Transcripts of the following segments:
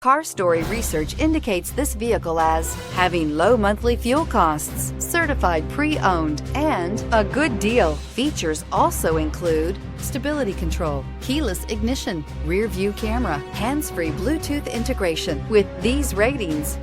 Car Story research indicates this vehicle as having low monthly fuel costs, certified pre-owned, and a good deal. Features also include stability control, keyless ignition, rear view camera, hands-free Bluetooth integration. With these ratings,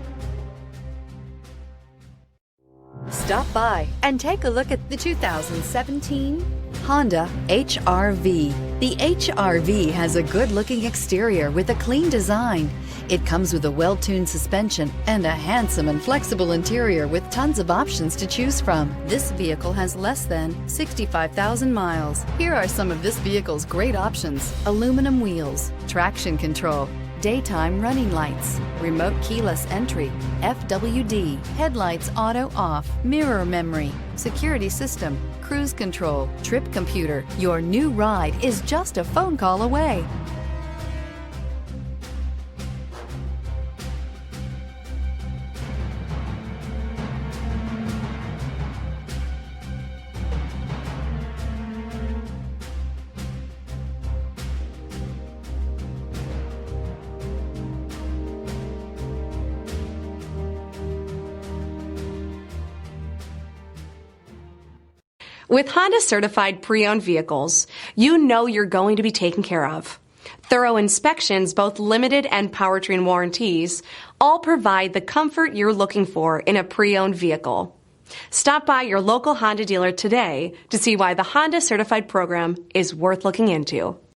stop by and take a look at the 2017 Honda HR-V. The HR-V has a good-looking exterior with a clean design. It comes with a well-tuned suspension and a handsome and flexible interior with tons of options to choose from. This vehicle has less than 65,000 miles. Here are some of this vehicle's great options: aluminum wheels, traction control, daytime running lights, remote keyless entry, FWD, headlights auto off, mirror memory, security system, cruise control, trip computer. Your new ride is just a phone call away. With Honda certified pre-owned vehicles, you know you're going to be taken care of. Thorough inspections, both limited and powertrain warranties, all provide the comfort you're looking for in a pre-owned vehicle. Stop by your local Honda dealer today to see why the Honda certified program is worth looking into.